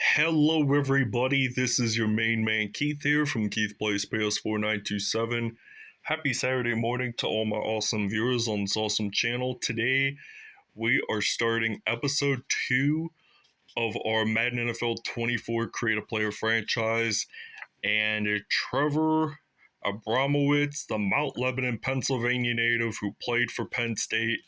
Hello, everybody. This is your main man Keith here from Keith Plays PS4 927. Happy Saturday morning to all my awesome viewers on this awesome channel. Today, we are starting episode 2 of our Madden NFL 24 Create a Player franchise. And Trevor Abramowicz, the Mount Lebanon, Pennsylvania native who played for Penn State,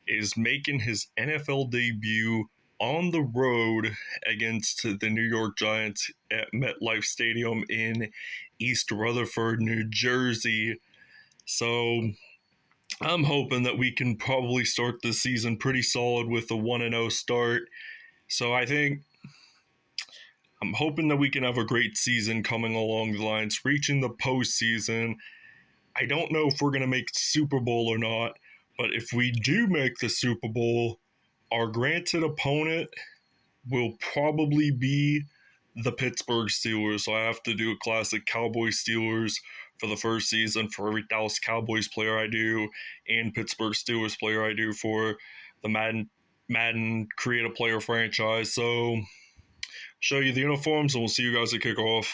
is making his NFL debut on the road against the New York Giants at MetLife Stadium in East Rutherford, New Jersey. So I'm hoping that we can probably start the season pretty solid with a 1-0 start. So I'm hoping that we can have a great season coming along the lines, reaching the postseason. I don't know if we're going to make Super Bowl or not, but if we do make the Super Bowl, our granted opponent will probably be the Pittsburgh Steelers. So I have to do a classic Cowboys Steelers for the first season for every Dallas Cowboys player I do and Pittsburgh Steelers player I do for the Madden Create a Player franchise. So show you the uniforms and we'll see you guys at kickoff.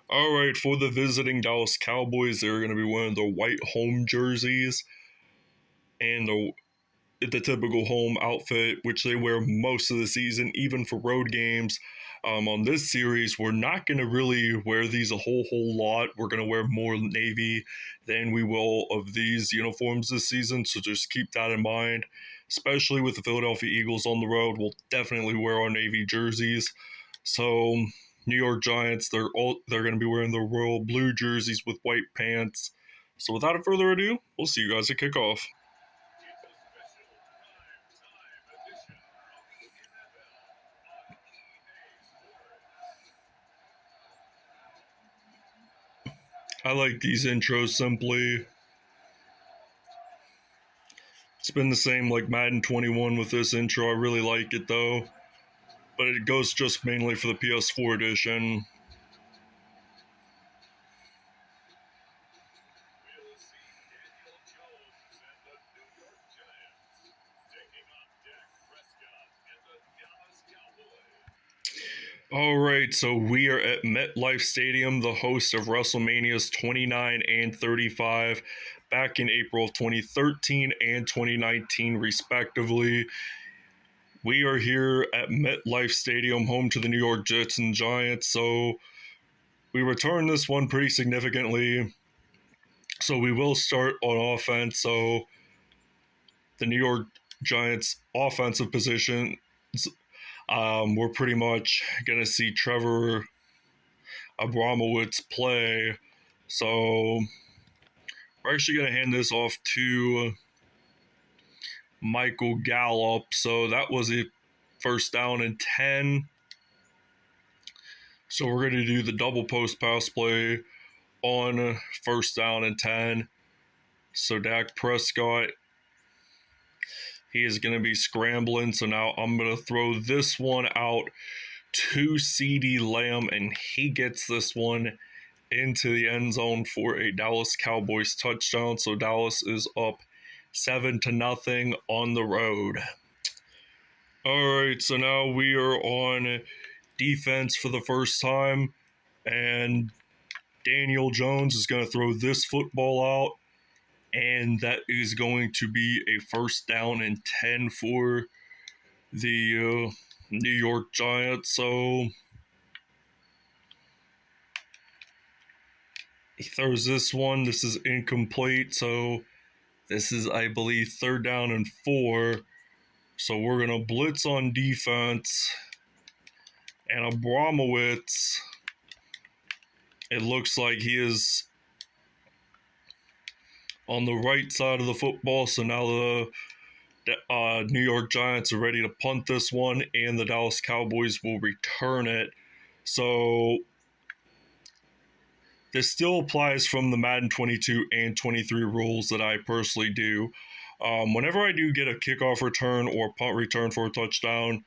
Alright, for the visiting Dallas Cowboys, they're going to be wearing their white home jerseys and the typical home outfit, which they wear most of the season, even for road games. On this series, we're not going to really wear these a whole lot. We're going to wear more navy than we will of these uniforms this season, so just keep that in mind. Especially with the Philadelphia Eagles on the road, we'll definitely wear our navy jerseys. So New York Giants, they're going to be wearing their royal blue jerseys with white pants. So without further ado, we'll see you guys at kickoff. I like these intros simply. It's been the same like Madden 21 with this intro. I really like it though. But it goes just mainly for the PS4 edition. Alright, so we are at MetLife Stadium, the host of WrestleManias 29 and 35, back in April of 2013 and 2019, respectively. We are here at MetLife Stadium, home to the New York Jets and Giants, so we return this one pretty significantly. So we will start on offense. So the New York Giants offensive position, we're pretty much going to see Trevor Abramowicz play. So we're actually going to hand this off to Michael Gallup. So that was a first down and 10. So we're going to do the double post pass play on first down and 10. So Dak Prescott, he is going to be scrambling. So now I'm going to throw this one out to CeeDee Lamb, and he gets this one into the end zone for a Dallas Cowboys touchdown. So Dallas is up 7-0 on the road. All right, so now we are on defense for the first time, and Daniel Jones is going to throw this football out, and that is going to be a first down and 10 for the New York Giants. So he throws this one. This is incomplete. So this is, I believe, third down and 4. So we're going to blitz on defense. And Abramowicz, it looks like he is on the right side of the football. So now the New York Giants are ready to punt this one, and the Dallas Cowboys will return it. So this still applies from the Madden 22 and 23 rules that I personally do. Whenever I do get a kickoff return or punt return for a touchdown,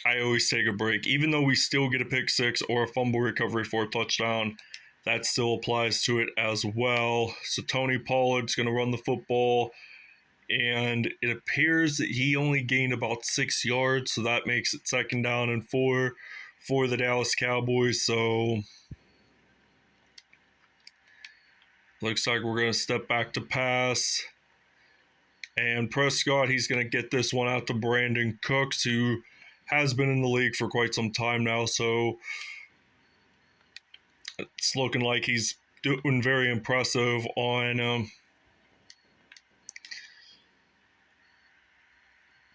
I always take a break. Even though we still get a pick six or a fumble recovery for a touchdown, that still applies to it as well. So Tony Pollard's going to run the football. and it appears that he only gained about 6 yards, so that makes it 2nd down and 4 for the Dallas Cowboys. So looks like we're going to step back to pass. And Prescott, he's going to get this one out to Brandon Cooks, who has been in the league for quite some time now. So it's looking like he's doing very impressive on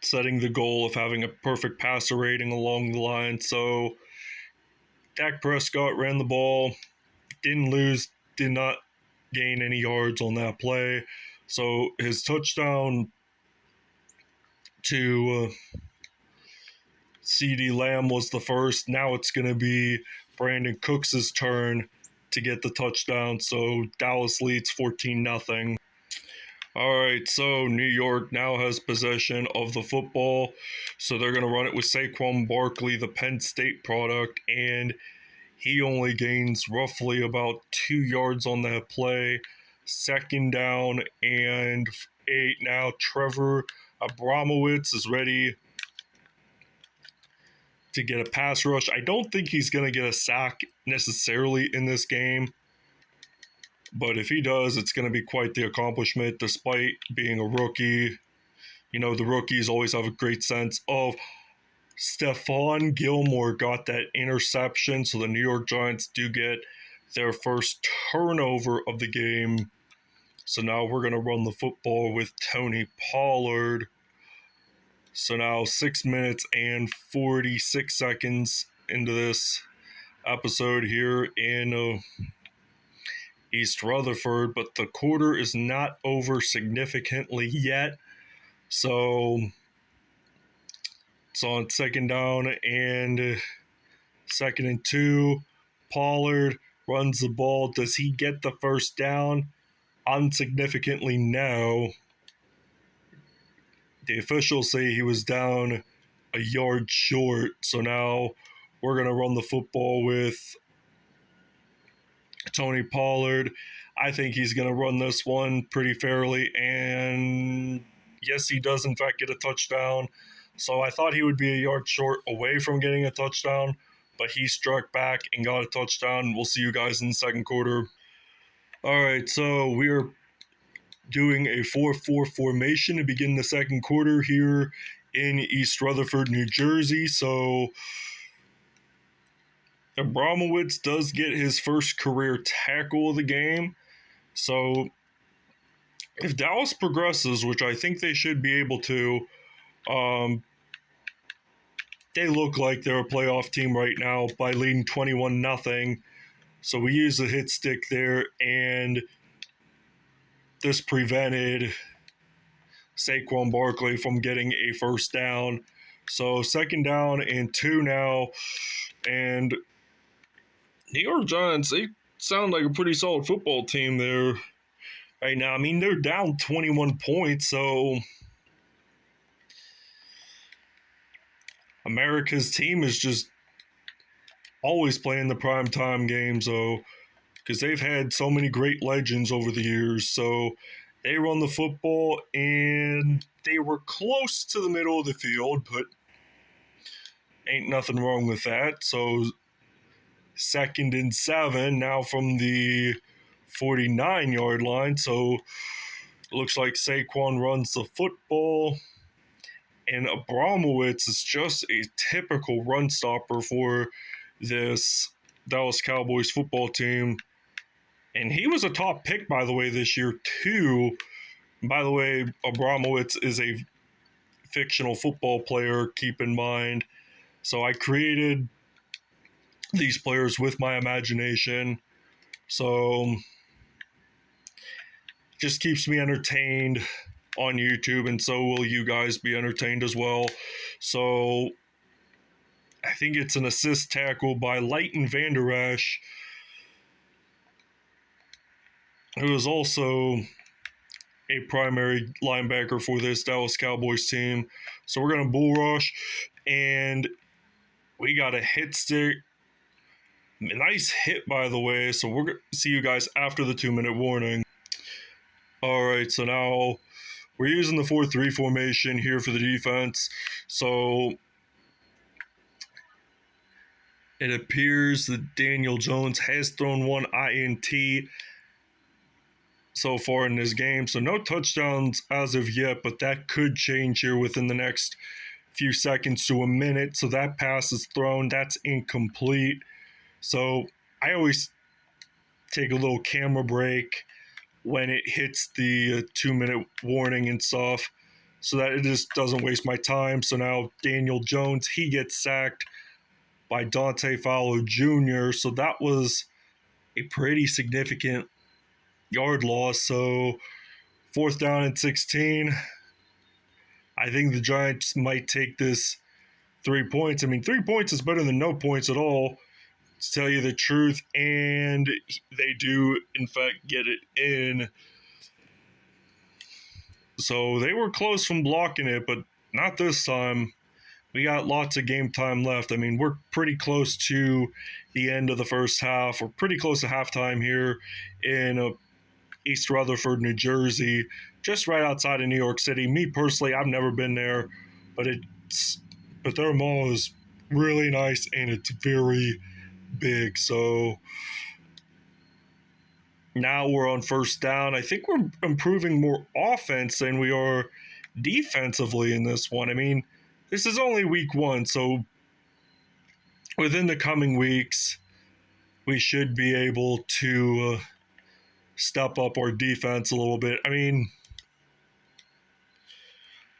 setting the goal of having a perfect passer rating along the line. So Dak Prescott ran the ball, didn't lose, did not gain any yards on that play. So his touchdown to CeeDee Lamb was the first. Now it's going to be Brandon Cooks' turn to get the touchdown. So Dallas leads 14-0. All right, so New York now has possession of the football. So they're going to run it with Saquon Barkley, the Penn State product, and he only gains roughly about 2 yards on that play. 2nd down and 8. Now Trevor Abramowicz is ready to get a pass rush. I don't think he's going to get a sack necessarily in this game, but if he does, it's going to be quite the accomplishment despite being a rookie. You know, the rookies always have a great sense of. Stephon Gilmore got that interception, so the New York Giants do get their first turnover of the game. So now we're going to run the football with Tony Pollard. So now 6 minutes and 46 seconds into this episode here in East Rutherford, but the quarter is not over significantly yet. So it's on 2nd and 2. Pollard runs the ball. Does he get the first down? Unsignificantly, no. The officials say he was down a yard short. So now we're going to run the football with Tony Pollard. I think he's going to run this one pretty fairly. And yes, he does in fact get a touchdown. So I thought he would be a yard short away from getting a touchdown, but he struck back and got a touchdown. We'll see you guys in the second quarter. All right, so we're doing a 4-4 formation to begin the second quarter here in East Rutherford, New Jersey. So Abramowicz does get his first career tackle of the game. So if Dallas progresses, which I think they should be able to, they look like they're a playoff team right now by leading 21-0. So we use the hit stick there, and this prevented Saquon Barkley from getting a first down. So 2nd down and 2 now, and New York Giants, they sound like a pretty solid football team there right now. I mean, they're down 21 points, so America's team is just always playing the primetime game, so because they've had so many great legends over the years. So they run the football, and they were close to the middle of the field, but ain't nothing wrong with that. So 2nd and 7 now from the 49-yard line. So it looks like Saquon runs the football, and Abramowicz is just a typical run stopper for this Dallas Cowboys football team. And he was a top pick, by the way, this year, too. By the way, Abramowicz is a fictional football player, keep in mind. So I created these players with my imagination. So just keeps me entertained on YouTube, and so will you guys be entertained as well. So I think it's an assist tackle by Leighton Vander Esch, who is also a primary linebacker for this Dallas Cowboys team. So we're going to bull rush, and we got a hit stick. Nice hit, by the way. So we're going to see you guys after the 2-minute warning. All right, so now we're using the 4-3 formation here for the defense. So it appears that Daniel Jones has thrown one INT so far in this game. So no touchdowns as of yet, but that could change here within the next few seconds to a minute. So that pass is thrown. That's incomplete. So I always take a little camera break when it hits the 2-minute warning and stuff so that it just doesn't waste my time. So now Daniel Jones, he gets sacked by Dante Fowler Jr. So that was a pretty significant yard loss. So 4th down and 16. I think the Giants might take this 3 points. I mean, 3 points is better than no points at all, to tell you the truth. And they do, in fact, get it in. So they were close from blocking it, but not this time. We got lots of game time left. I mean, we're pretty close to the end of the first half. We're pretty close to halftime here in East Rutherford, New Jersey, just right outside of New York City. Me personally, I've never been there, but their mall is really nice and it's very big. So now we're on 1st down. I think we're improving more offense than we are defensively in this one. I mean, this is only week 1, so within the coming weeks, we should be able to step up our defense a little bit. I mean,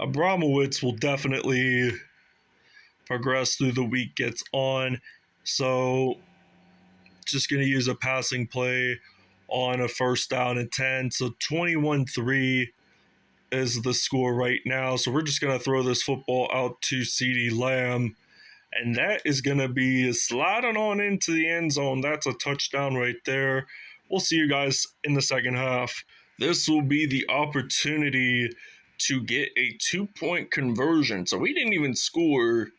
Abramowicz will definitely progress through the week gets on. So just going to use a passing play on a 1st down and 10. So 21-3 is the score right now. So we're just going to throw this football out to CeeDee Lamb. And that is going to be sliding on into the end zone. That's a touchdown right there. We'll see you guys in the second half. This will be the opportunity to get a 2-point conversion. So we didn't even score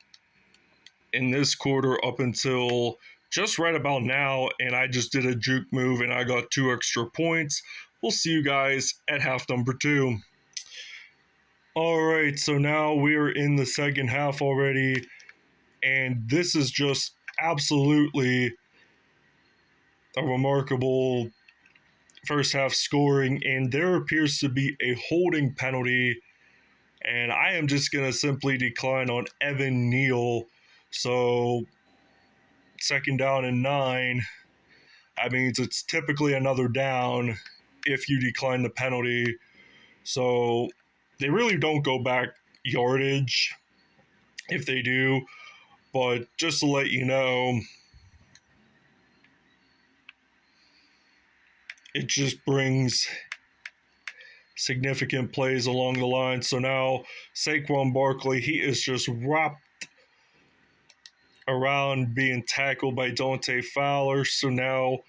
in this quarter up until just right about now. And I just did a juke move and I got 2 extra points. We'll see you guys at half number 2. All right, so now we're in the second half already. And this is just absolutely a remarkable first half scoring. And there appears to be a holding penalty. And I am just going to simply decline on Evan Neal. So 2nd down and 9. That means it's typically another down if you decline the penalty. So they really don't go back yardage if they do. But just to let you know, it just brings significant plays along the line. So now Saquon Barkley, he is just wrapped around being tackled by Dante Fowler. So now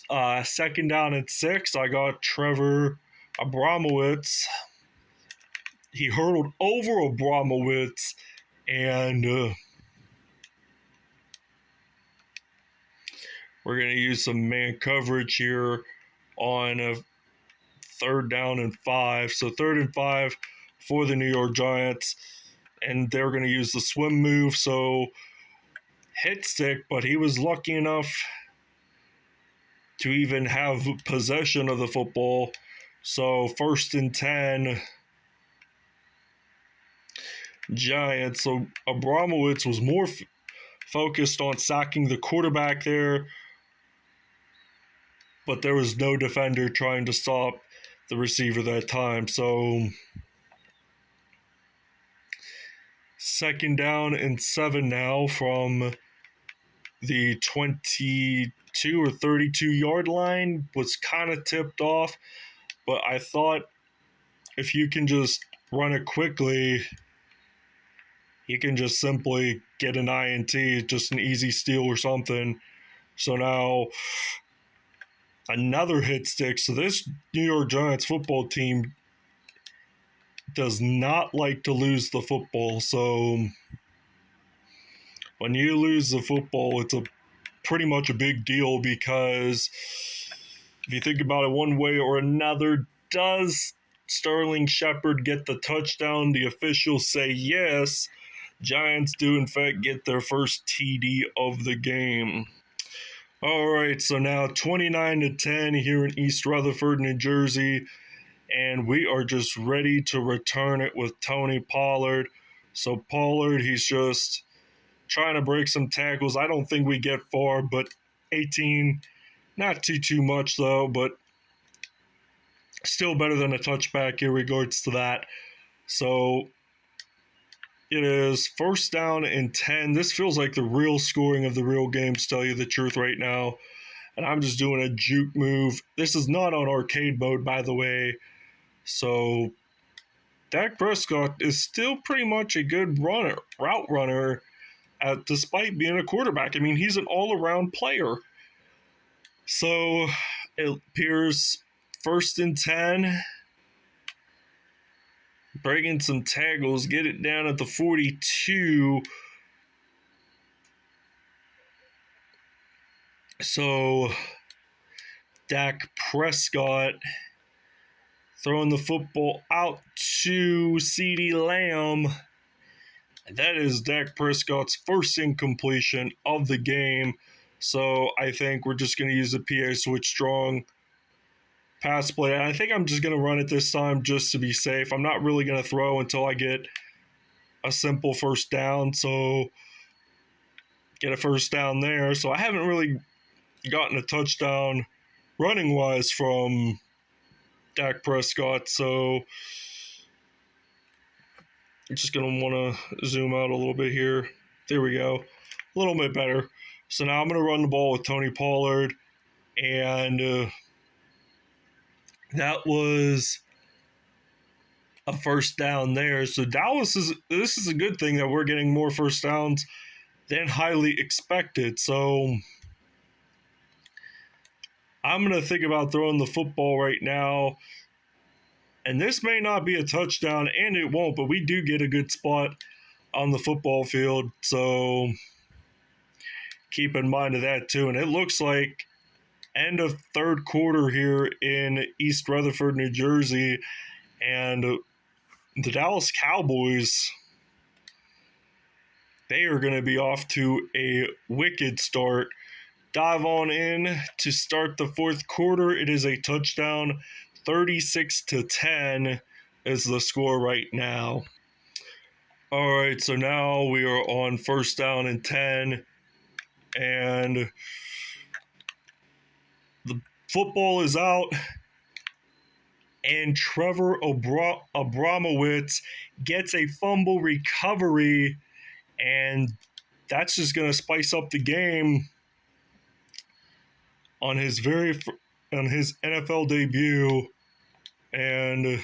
2nd down and 6. I got Trevor Abramowicz. He hurdled over Abramowicz and we're going to use some man coverage here on a 3rd down and 5. So 3rd and 5 for the New York Giants. And they're going to use the swim move. So hit stick, but he was lucky enough to even have possession of the football. So 1st and 10, Giants. So Abramowicz was more focused on sacking the quarterback there, but there was no defender trying to stop the receiver that time. So 2nd down and 7 now from the 22 or 32 yard line. Was kind of tipped off, but I thought if you can just run it quickly, you can just simply get an INT, just an easy steal or something. So now another hit stick. So this New York Giants football team does not like to lose the football. So when you lose the football, it's pretty much a big deal, because if you think about it one way or another, does Sterling Shepard get the touchdown. The officials say yes. Giants do, in fact, get their first TD of the game. All right, so now 29-10 here in East Rutherford, New Jersey, and we are just ready to return it with Tony Pollard. So Pollard, he's just trying to break some tackles. I don't think we get far, but 18, not too much though, but still better than a touchback in regards to that. So it is 1st down and 10. This feels like the real scoring of the real game, to tell you the truth right now. And I'm just doing a juke move. This is not on arcade mode, by the way. So Dak Prescott is still pretty much a good route runner, despite being a quarterback. I mean, he's an all-around player. So it appears 1st and 10. Breaking some tackles, get it down at the 42. So Dak Prescott throwing the football out to CeeDee Lamb. That is Dak Prescott's first incompletion of the game. So I think we're just going to use the PA switch strong pass play. I think I'm just going to run it this time just to be safe. I'm not really going to throw until I get a simple 1st down. So get a 1st down there. So I haven't really gotten a touchdown running-wise from Dak Prescott. So I'm just going to want to zoom out a little bit here. There we go. A little bit better. So now I'm going to run the ball with Tony Pollard. And that was a 1st down there. So this is a good thing that we're getting more 1st downs than highly expected. So I'm going to think about throwing the football right now. And this may not be a touchdown, and it won't, but we do get a good spot on the football field. So keep in mind of that too. And it looks like end of 3rd quarter here in East Rutherford, New Jersey. And the Dallas Cowboys, they are going to be off to a wicked start. Dive on in to start the 4th quarter. It is a touchdown. 36-10 is the score right now. All right, so now we are on 1st down and 10. And the football is out. And Trevor Abramowicz gets a fumble recovery. And that's just going to spice up the game on his NFL debut. And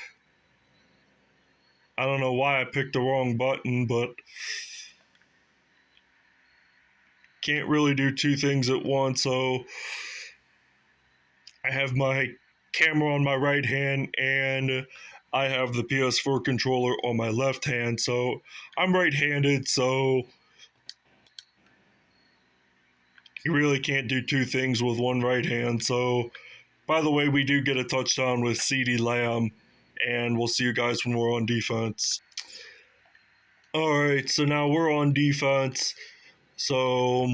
I don't know why I picked the wrong button, but can't really do 2 things at once. So I have my camera on my right hand and I have the PS4 controller on my left hand. So I'm right-handed, so you really can't do 2 things with one right hand. So, by the way, we do get a touchdown with CeeDee Lamb, and we'll see you guys when we're on defense. All right, so now we're on defense. So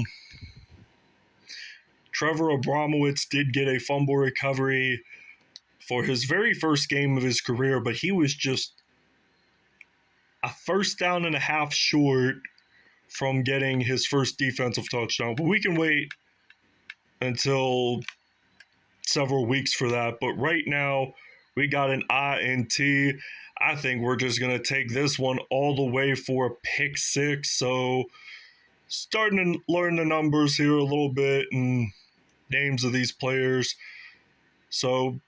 Trevor Abramowicz did get a fumble recovery for his very first game of his career, but he was just a 1st down and a half short from getting his first defensive touchdown. But we can wait until several weeks for that. But right now, we got an INT. I think we're just going to take this one all the way for a pick 6. So starting to learn the numbers here a little bit and names of these players. So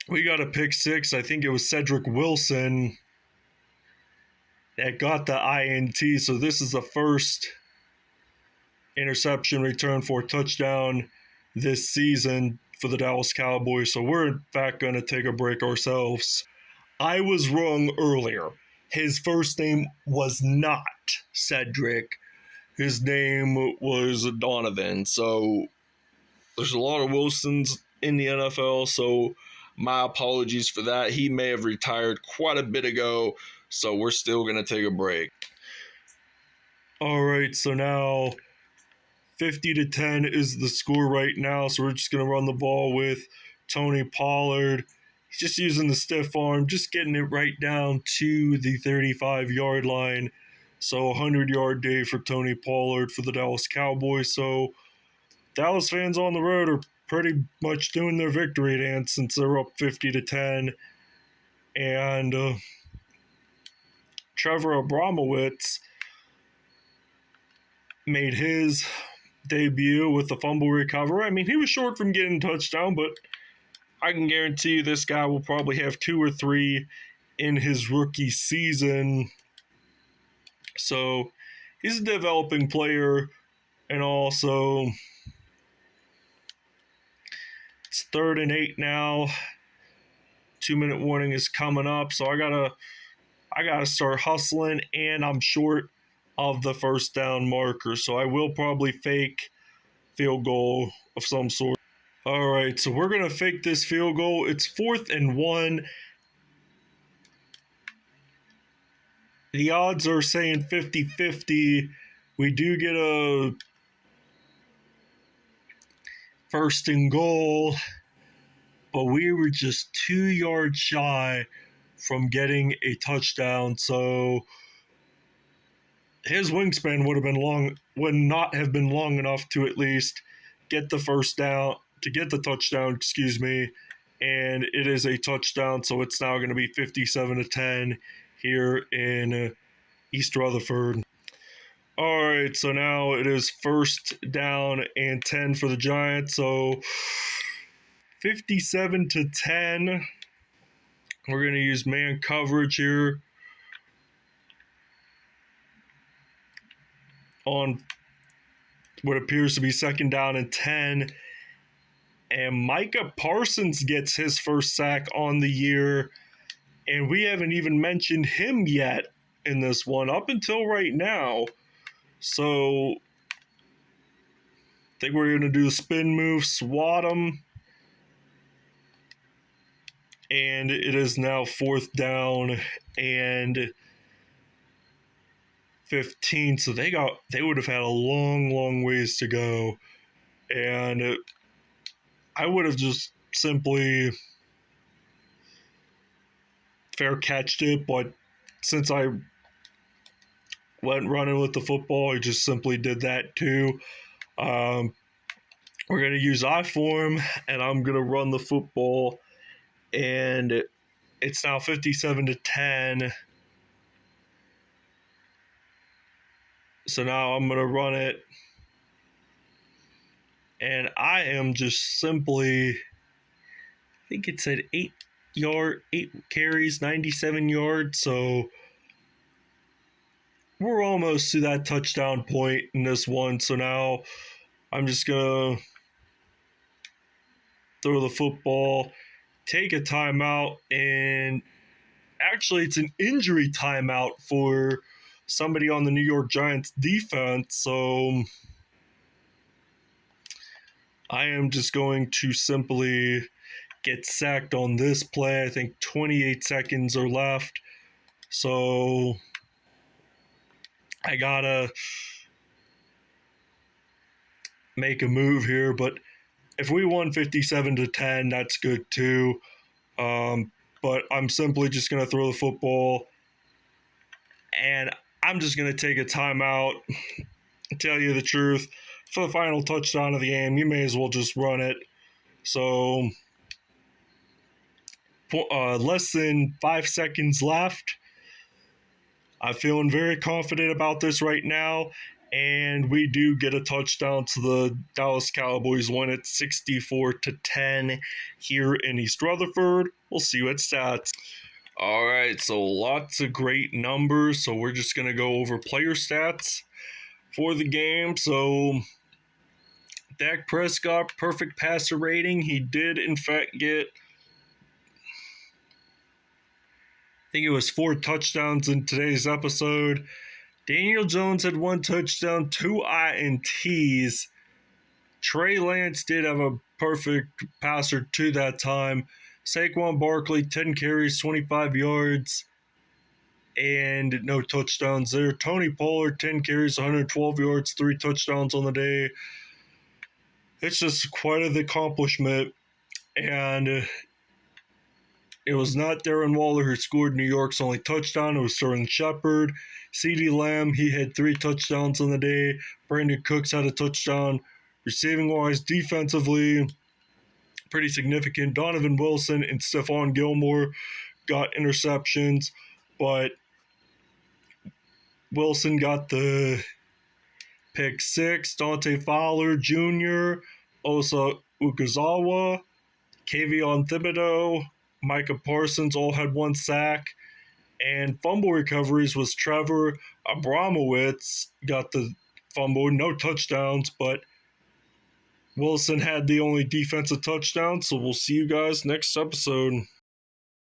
we got a pick 6. I think it was Cedric Wilson that got the INT. So this is the first interception return for a touchdown this season for the Dallas Cowboys. So we're in fact going to take a break ourselves. I was wrong earlier. His first name was not Cedric. His name was Donovan. So there's a lot of Wilsons in the NFL. So My apologies for that. He may have retired quite a bit ago, so we're still going to take a break. All right, so now 50-10 is the score right now, so we're just going to run the ball with Tony Pollard. He's just using the stiff arm, just getting it right down to the 35-yard line. So 100-yard day for Tony Pollard for the Dallas Cowboys. So Dallas fans on the road are pretty much doing their victory dance since they're up 50-10. And Trevor Abramowicz made his debut with the fumble recovery. I mean, he was short from getting a touchdown, but I can guarantee you this guy will probably have 2 or 3 in his rookie season. So he's a developing player, and also it's 3rd and 8 now. 2-minute warning is coming up, so I gotta start hustling, and I'm short of the first down marker, so I will probably fake field goal of some sort. All right, so we're gonna fake this field goal. It's 4th and 1. The odds are saying 50-50. We do get a 1st and goal, but we were just 2 yards shy from getting a touchdown. So his wingspan would not have been long enough to at least get the touchdown, excuse me. And it is a touchdown, so it's now going to be 57-10 here in East Rutherford. All right, so now it is 1st down and 10 for the Giants. So 57-10. We're going to use man coverage here on what appears to be 2nd down and 10. And Micah Parsons gets his first sack on the year. And we haven't even mentioned him yet in this one up until right now. So I think we're going to do a spin move, swat him. And it is now 4th down and 15. So they would have had a long ways to go. And I would have just simply fair catched it, but since I went running with the football, I just simply did that too. We're going to use I-form, and I'm going to run the football, and it's now 57-10. So now I'm going to run it, and I am just simply, I think it said 8 carries, 97 yards, so we're almost to that touchdown point in this one. So now I'm just going to throw the football, take a timeout, and actually it's an injury timeout for somebody on the New York Giants defense. So I am just going to simply get sacked on this play. I think 28 seconds are left. So I gotta make a move here, but if we won 57-10, that's good too. But I'm simply just gonna throw the football, and I'm just gonna take a timeout. Tell you the truth, for the final touchdown of the game, you may as well just run it. So less than 5 seconds left. I'm feeling very confident about this right now, and we do get a touchdown to the Dallas Cowboys, win it 64-10 here in East Rutherford. We'll see you at stats. All right, so lots of great numbers. So we're just going to go over player stats for the game. So Dak Prescott, perfect passer rating. He did, in fact, get, I think it was 4 touchdowns in today's episode. Daniel Jones had 1 touchdown, 2 INTs. Trey Lance did have a perfect passer to that time. Saquon Barkley, 10 carries, 25 yards, and no touchdowns there. Tony Pollard, 10 carries, 112 yards, 3 touchdowns on the day. It's just quite an accomplishment. And it was not Darren Waller who scored New York's only touchdown. It was Sterling Shepard. CeeDee Lamb, he had 3 touchdowns on the day. Brandon Cooks had a touchdown. Receiving-wise, defensively, pretty significant. Donovan Wilson and Stephon Gilmore got interceptions, but Wilson got the pick 6. Dante Fowler Jr., Osa Ukazawa, Kayvon Thibodeau, Micah Parsons all had 1 sack. And fumble recoveries was Trevor. Abramowicz got the fumble, no touchdowns, but Wilson had the only defensive touchdown. So we'll see you guys next episode.